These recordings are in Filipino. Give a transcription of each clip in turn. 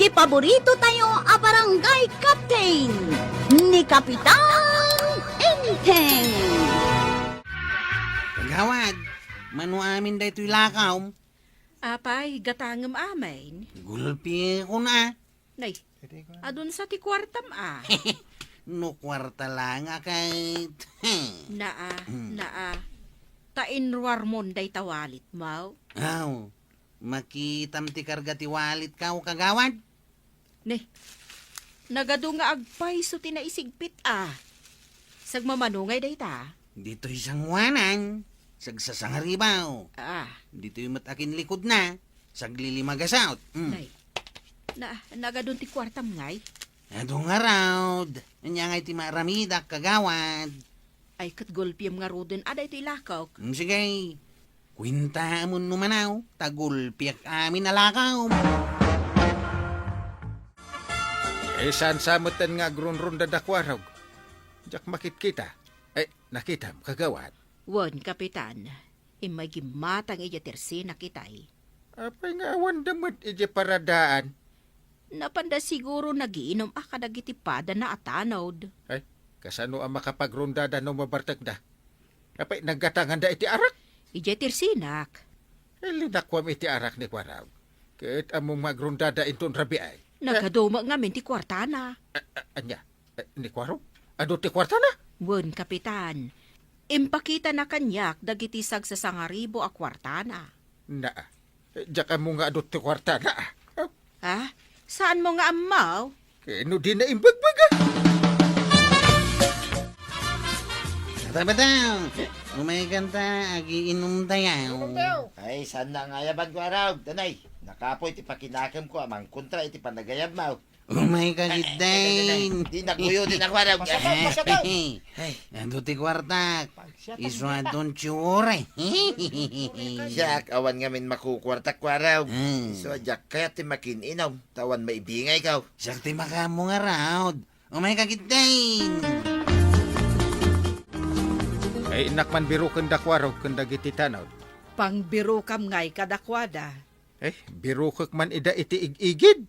ti paborito tayo a barangay captain ni Kapitan Enteng. Kagawad, manu amin da ito'y lakaw. Apay, gatangam amin. Gulpi ko na. Nay, adun sa ti kwartam No kwarta lang kahit. Naa. Tainruar mon day tawalit mau. Aw, makitam ti karga ti walit ka o kagawad. Ne, nagado nga agpay so tinaisigpit Sagmamanungay day ta. Dito isang wanan. Sagsasangaribaw. Dito'y matakin likod na. Saglilimagasot. Nay, nagadun ti kwartam ngay. Adong around. Anya ngay ti maramida kagawad. Ay kat gulpiyam nga rodin aday ti lakaw. Sige. Kwinta mo numanaw. Tagulpiak amin alakaw. Saan samutan nga grunrunda dakwarog? Jak makit kita. Nakita mo kagawad. Wan, kapitan. Imay gimatang iya tersi nakitay. Apay nga awan damot ije paradaan. Napanda siguro nagiinom kadagitipada na atanod. Ay, kasano ang makapagrundada no mabartag da? Apay naggatangan da iti arak? Ije tersinak. Linakwam iti arak ni Kwaraw. Kahit among magrundada inton rabi ay. Nagaduma nga min ti kwartana. Anya, ni Kwaraw? Ano ti kwartana? Wan, kapitan. Impakita na kanyak dagiti sagsasangaribo a kwartana. Jaka mo nga adot ti kwartana. Saan mo nga amaw? Kano di na imbagbaga? Bataw, umay kanta, agiinom tayo. Ay, saan na nga yaban ko araw? Tanay, nakapoy ti pakinakam ko amang kontra iti panagayab mo. Umay kagitayin. Di nakuyo, di nakwaraw. Ando ti kwartak. Iswa don tsure. Siyak, awan nga min makukwartak kwaraw. So, jak kaya ti makininom, tawan maibingay ka. Siyak ti makamo nga raod. Umay kagitayin. Ay inakman biro kanda kwaraw kanda giti tanaw. Pangbiro kam ngay kadakwada. Biro kak man ida iti igigid.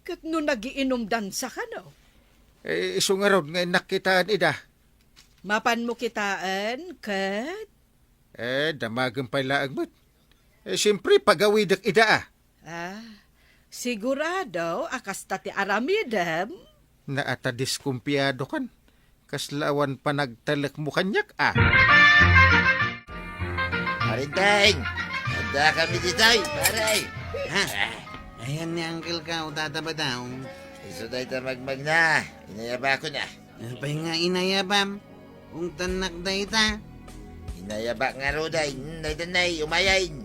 Kat no nagiinom dansa ka no? Isungarod nga nakitaan ida. Mapan mo kitaan, kat? Damagang pala agmat. Siyempre, pagawidak ida Sigurado, akas tati aramidem. Naata diskumpiyado kan. Kaslawan pa nagtalak mo kanyak Marinteng, handa kami ditay, paray. Ayan ni Uncle ka, tataba daw. Iso tayo tamagmag na, inayaba ko na. Pay nga inayabam. Kung tanak da ita. Inayaba nga roday, danay, umayain.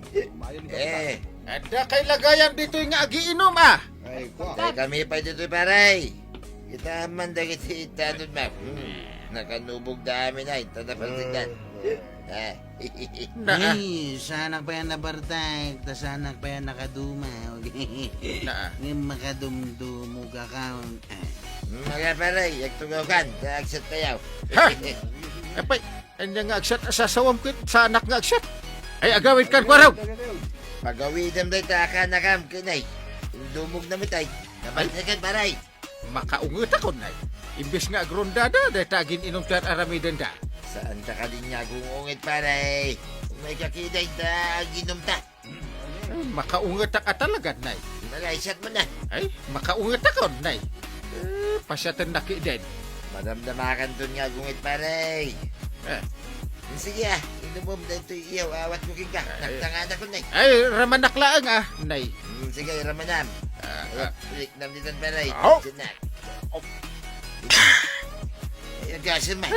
Ada kay lagayan dito nga agiinom Ay kami pa dito paray. Kita man dagit si itanod ma. Nakanubog dami na, tatapasigdan. Ay, sanak pa yan nabartag. Sanak pa yan nakaduma. Ngayon makadumdumog account. Mga paray, yagtugaw kan, taagsat tayaw. Apay, anya nga agsat asasawam ko sa anak nga agsat. Ay agawin kan kwaraw. Pagawidam day taka nakam kinay. Dumog na mitay. Nabansakan paray. Makaungot ako na. Imbes nga agrondada, dahil tagin inom tayo aramidan da. Saan ta ka din niya gungungit paray? May kakiday da ginom ta. Makaungot ka talaga, nay. Malaysat mo na. Ay, makaungot ako, nay. Pasyatan na kidan. Madamdamakan doon nga gungit paray. Sige inom mo dito iyaw, awat mo king ka. Nagtangana ko nay. Ay, ramanaklaan nay. Sige, ramanam. Ulik nam dito paray. Sinak. Nagasin ma.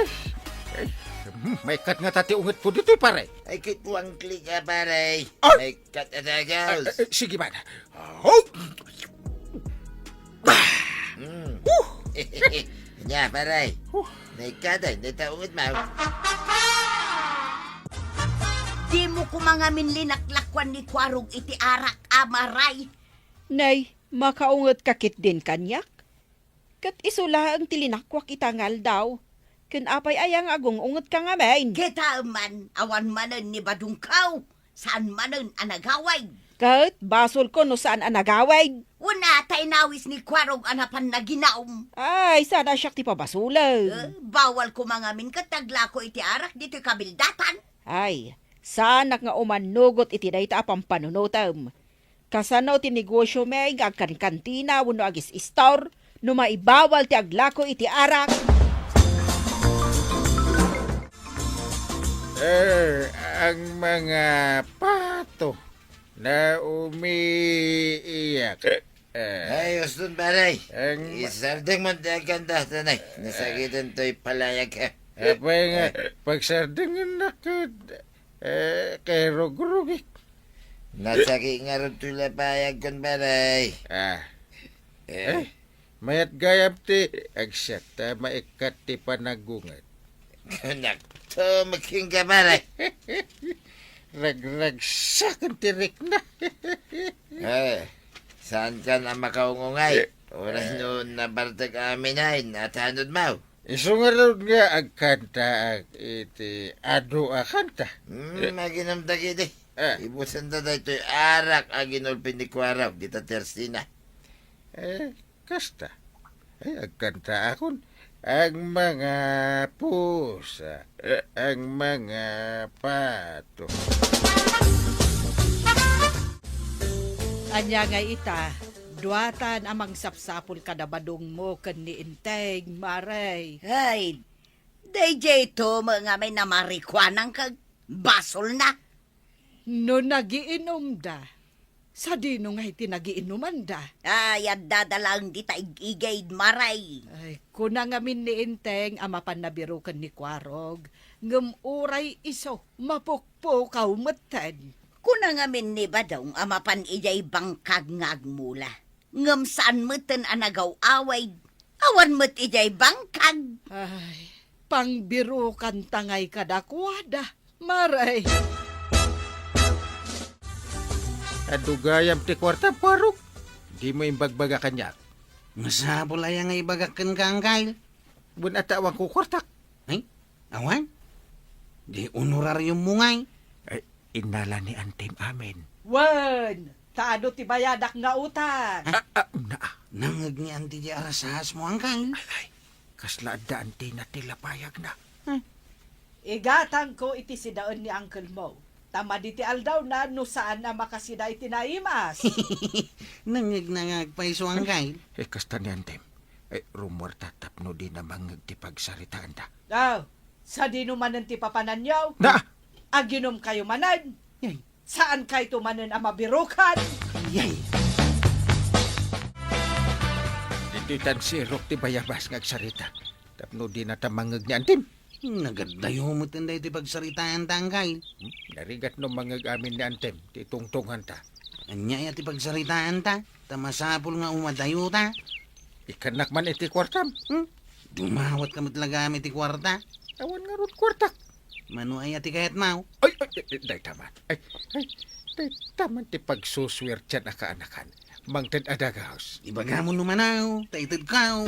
May kat nga tati unget po dito, pare. Ay, kit po ang klik ka, paray. May kat at agaws. Sige man. Nya, paray. May kat ay, nataungot ma. Di mo kumangamin linaklakwan ni Kwarog iti arak amaray. Nay, makaungot kakit din kanyak. Kat isula ang tilinakwak itangal daw. Ken apay ayang agong ungot ka nga main. Kita man, awan manan ni Badungkaw. saan manon anagaway. Kat, basol ko no saan ang nagaway. Una tay nawis ni Kwarog anapan na ginaom. Ay, sana siya ti pabasulan. Bawal ko mangamin katagla ko iti arak dito kabildatan. Ay, sanak nga umanugot iti dayta apang panunutam. Kasano ti negosyo may agkan kantina wano agis store no maibawal ti aglako iti arak. Ang mga pato na umiiyak. Ayos dun, paray. Ang- Isardeng mo ang ganda, tanay. Nasakitan to'y palayag ka. Apa nga, pagsardingan na ka, kay rog-rogik. Nasaki nga rin tula payag kon, paray. Mayat gayam ti, agsyat, maikat ti panagungat. Kunak, to making ka, paray. Rag-ragsakan tirik na. Saan ka na makaungungay? Oras noon na bartag amin ay natanod mo. Isungarod nga agkanta ag iti ado akanta. Maginamdag iti. Ah. Ibusan na da ito'y arak ang ginulpin ni Kwaraw, dita Tersina. Kasta. Agkanta akon. Ang mga pusa, ang mga pato. Anya nga ita, duwatan amang sapsapul kadabadong mo ken ni Inteng, Maray. Ay, DJ to mga may namarikwanang kag basol na. No nagiinom da, sa dino nga iti nagiinuman da. Ay, at dadalang di taig-igaid maray. Ay, kuna ngamin ni Inteng amapan na birukan ni Kwarog, ngem uray iso, mapukpo kaumatan. Kuna ngamin ni Badong amapan ijay bangkag ngagmula. Ngam saan meten anagaw away. Awan met ijay bangkag. Ay, pangbirukan tangay kadakwada, Maray. Adugayam ti kwarta parok. Di mo imbagbaga kanya. Masabol ay nga ibagakan ka ang kail. Bun atawang ko kwartak. Ay, awan. Di honoraryong mungay. Ay, inala ni Antim amin. Wan, taado ti bayadak nga utang. Nangag ni Auntie di arasahas mo ang kail. Ay, kasla da Antim na tilapayag na. Igatang ko iti sidaon ni Uncle Mo. Tama di ti aldaw na no saan na makasida iti naimas. Nangag paiso ang kail. Kasta ni Antim. Ay, rumor tatapno din na mangag ti pagsaritaan da. Daw, sa dino manan ti papananyaw, Na! aginom kayo manan. Yay. Saan kayo tumanan ang mabirukan? Yay. Dito tan sirok ti bayabas ngagsarita. Tapno din na tamangag ni Antim. Nagadayo mo tinday ti pagsaritaan ta ang kail. Narigat no mangag amin ni Antim. Ti tungtungan ta. Anya ti pagsaritaan ta. Tamasapol nga umadayo ta. Ikanak man iti kwartam. Dumawat ka matlaga ti kwarta. Awan nga ron kwartak. Mano ay ati kahit mau. Ay, day taman. Ay, day taman ti pagsuswer tiyan akaanakan. Mangtad adagaos. Ibaga mo numanaw. Taitid kao.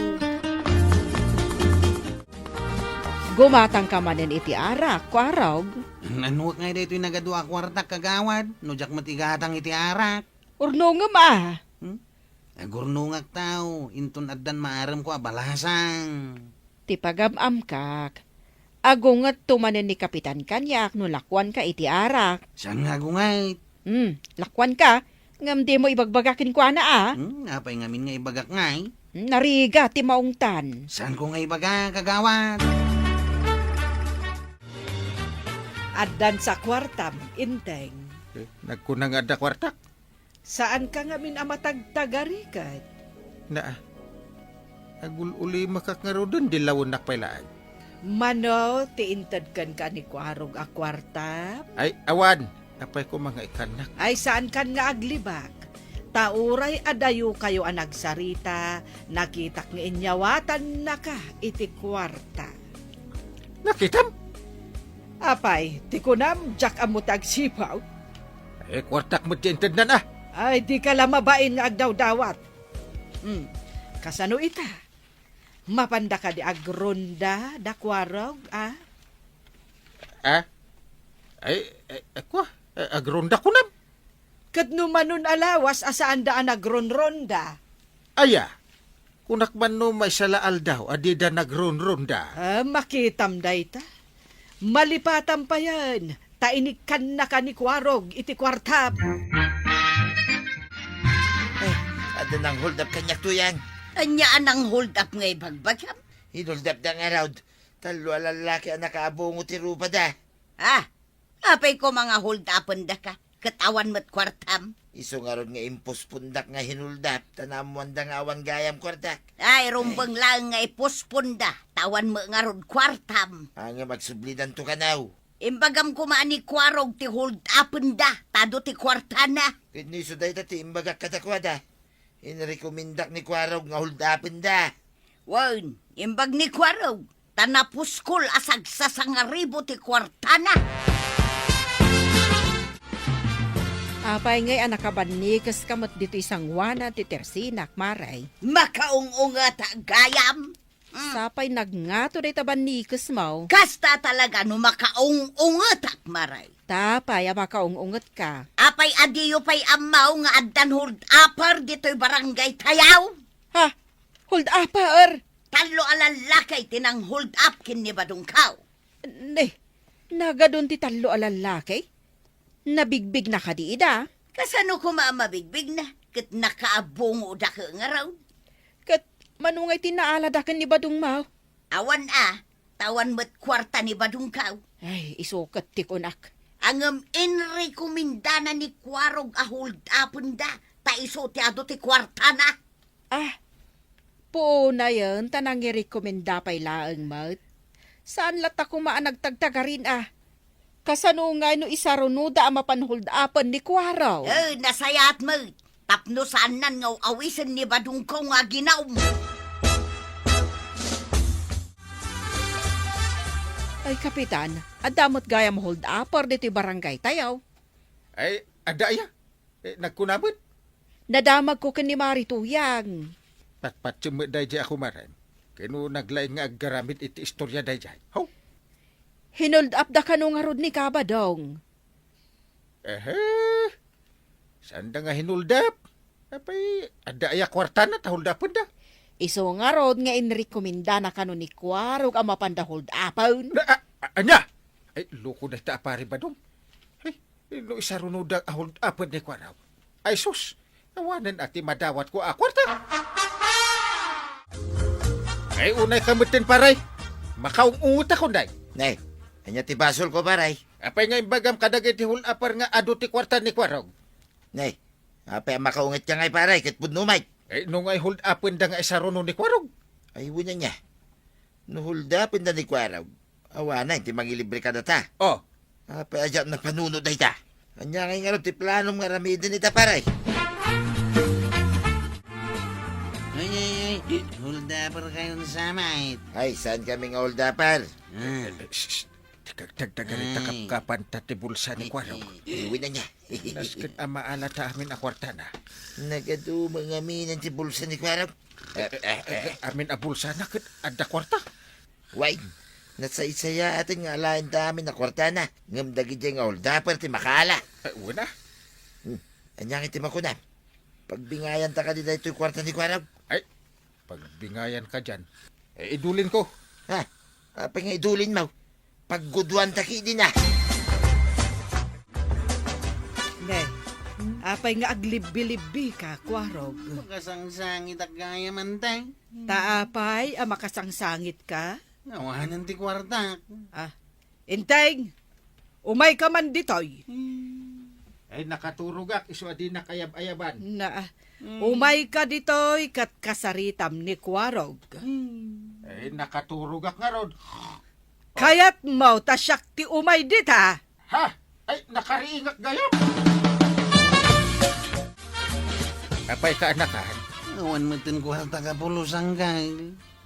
Gumatang ka manan iti arak, Kwarog. Nanuwag nga dito yung nagadua kwarta kagawad. No jak matigatang iti arak. Urno nga ma. Agurnungag tao. Inton addan maaram ko abalasang. Ti pagamam kak. Agungat tumanan ni Kapitan Kanyak no lakwan ka iti arak. Saan nga gungay? Lakwan ka. Ngam di mo ibagbagakin ko na Apay ngamin nga ibagak ngay. Nariga ti maungtan. Saan ko nga ibaga kagawad? Addan sa kwartam, Inteng. Nagkunang ada kwartak. Saan ka ngamin amatagtagarikat? Na, agul uli makakngarodan di lawon nakpailaan. Mano, tiintad kan ka ni Kwarog a kwarta? Ay, awan. Apay ko mga ikanak. Ay saan kan nga aglibak? Tauray adayo kayo ang nagsarita, nakitak nga inyawatan na ka iti kwarta. Nakitam? Apay, tikunam, jak amutag sipaw. Eh, kwartak mo tintad na na. Ay, di ka lamabain nga agdaw-dawat. Kasano ita? Mapanda ka di agronda, dakwarog, Ay, ako, agronda ko nam. Kat numanon alawas asaan daan nagronronda. Aya, kunak man no may salaal daw, adida nagronronda. Makitam dayta. Malipatam pa yan. Tainikan na ka ni Kwarog, iti kwartab. Ada nang hold up kanyak tuyang. Anyaan ang hold up ngay bagbagam. Hinold up da nga raw. Talo lalaki ang nakaabong ti rupa da. Apay ko mga hold upan da ka. Katawan mo't kwartam. Iso nga ron nga impos pundak nga hinuldap. Tanamuan da nga awan gayam kwartak. Ay, rumbang lang ngay puspunda. Tawan mo nga ron kwartam. Ang magsublidan to kanaw. Imbagam kumaan ni Kwarog ti hold upan da. Tado ti kwartana. Kiniso da ti imbagak katakwada. Inrekomendak ni Kwarog nga hold upin da. Wan, imbag ni Kwarog. Tanapuskol asag sa sangaribo ti kwartana. Apay ngay anak kabanikas kamot dito isang wana ti Tersinak, Maray. Makaungunga ta gayam. Sapay nagngato day tabanikas mo. Kasta talaga no makaungungatak maray. Tapay makaungungot ka. Apay adiyo pay amaw nga addan hold upper dito'y barangay Tayaw. Ha? Hold upper! Talo alalakay tinang hold up kini badungkaw. Nagadun ti talo alalaki? Nabigbig na kadiida. Kasano ko maamabigbig na? Kat nakaabungo da ka nga raw. Kat manungay tinaaladakan ni Badung Mau. Awan tawan mo't kwarta ni badungkaw. Ay, isukat ti kunak. Angam inrekomendana ni Kwarog a hold upon da. Taiso ti ado ti kwarta na. Po na yan, tanang i-rekomenda pa'y laang mat. Saan lata kumaan nagtagtagarin Kasano nga no isarunuda ang mapanhold upan ni Kwaraw. Nasayat mo. Tapno saan nan nga awisan ni badungkaw nga ginaw mo. Ay, Kapitan, adamot gaya mo hold upper dito barangay Tayaw. Ay, adaya. Nagkunabot. Nadamag ko kan ni Marituyang. Patpatsumo day di ako maran. Kano naglaing nga aggaramit iti istorya day di. How? Hinold up da kanong harod ni Kabadong. Saan da nga hinuldap? Apay, adaya kwarta na tahuldapon da. Iso nga rod nga inrekomenda na kano ni Kwarog ang mapanda hold upon. Anya! Ay, loko na ta pari ba dong? Ay, no isarunoda ahuld apod ni Kwaraw. Ay, sus! Nawanan ati madawat ko kwarta. Ay, unay kamutin paray. Makaungungot ako, day. Nay, anya ti basol ko paray. Apay nga imbagam kadagay ti hul apar nga ado ti kwarta ni Kwaraw. Nay, apay makaungit ka ngay paray, kat pudnumay. Ay, nung ay hold upon da nga isaruno ni Kwaraw. Ay, wala niya. Nuhuldapin na ni Kwaraw. Awana, ti mangilibre ka na ta. Oh, Apay ajap na panunod ay ta. Anya ngay nga ti planong nga ramidin ita paray. Ay, hold upper kayo na samait. Ay, saan kami nga holdapar? Dagdagan takap-kapan tati bulsa ni Kwaraw. Iwi na niya. Nasket ang maalata amin a kwarta na. Nagadumang aminan ti bulsa ni Kwaraw. Amin a bulsa na kat adda kwarta. Why? Nasaysaya atin nga alain ta amin na kwarta na. Ngamdagi dyan nga holdapar ti makala. Una, Anyang iti makunam. Pagbingayan ta ka di dahito yung kwarta ni Kwaraw. pagbingayan ka dyan. Idulin ko. Ha? Apa nga idulin mo? Pagguduan ta ki din na. Nay, apay nga aglibi-libi ka, Kwarog. Makasangsangit at gaya man tay. Taapay, makasangsangit ka. Nawanan ti kwarta. Inteng, umay ka man ditoy. Ay nakaturugak, iso adi nakayab-ayaban. Umay ka ditoy kat kasaritam ni Kwarog. Ay nakaturugak nga rod. Kayat mo tasyak ti umay dita. Ha? Ay nakariingak gayam. Apay ka anakan, Awan mo tin kwarta ka pulusang kay.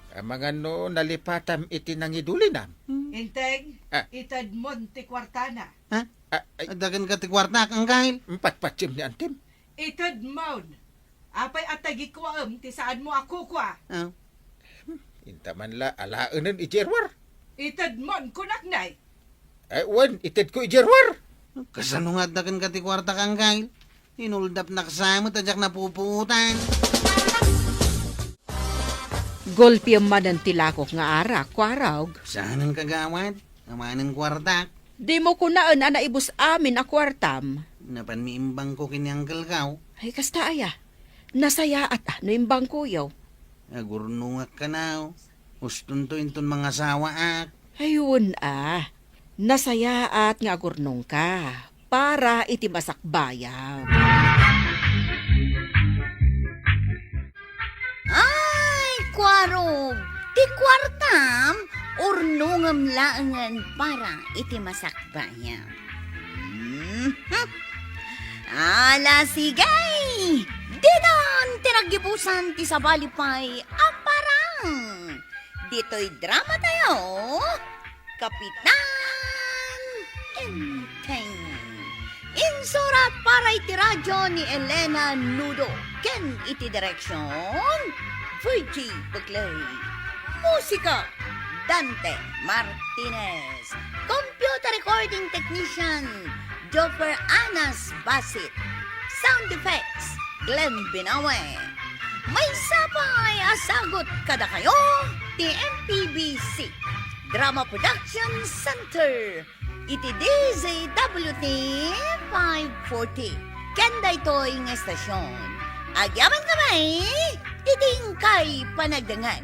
ang mga no nalipatam iti nang idulinam. Inteng, Ah. itad mo ti kwartana. Ay, Adagan ka ti kwarta kang kay. patpatsim ni Antim. Itad mo. Apay atagi ko ti saan mo ako kwa. Intaman la alaanan ijerwar. Itad mo kunak nay. Ay wan, itid ko ijerwar. Kasanungat na kan kati kwarta kang kail. Inuldap na kasama tadyak na pupuutan. Golpe man ang tilakok nga ara, kwarog. Saan ang kagawad? Amanan kwarta. Di mo kunaan na naibus amin a kwartam. Napanmiimbang ko kiniangkal kaw. Ay, kasta aya. Nasaya at ano yung bangkuyaw. Agurnungak ka na. Uston to inton mga sawa ak. Ayun nasaya at nga gurnong ka para iti masakbayan. Ay, kwarog! Ti kwartam, urnungam laangan para iti masakbayan. Ala sigay! Dinan tinagipusan ti sabalipay aparang! Dito'y drama tayo, Kapitan Enteng. Insurat para iti radyo ni Elena Nudo. Ken iti direksyon, Virgie Buglay. Musika, Dante Martinez. Computer recording technician, Joffer Anas Basit. Sound effects, Glenn Binawe. May sapay asagot kada kayo, ti MPBC Drama Production Center. Iti DZWT 540. Kenda ito'y ng estasyon. Agyaman kamay, iting kay panagdangan.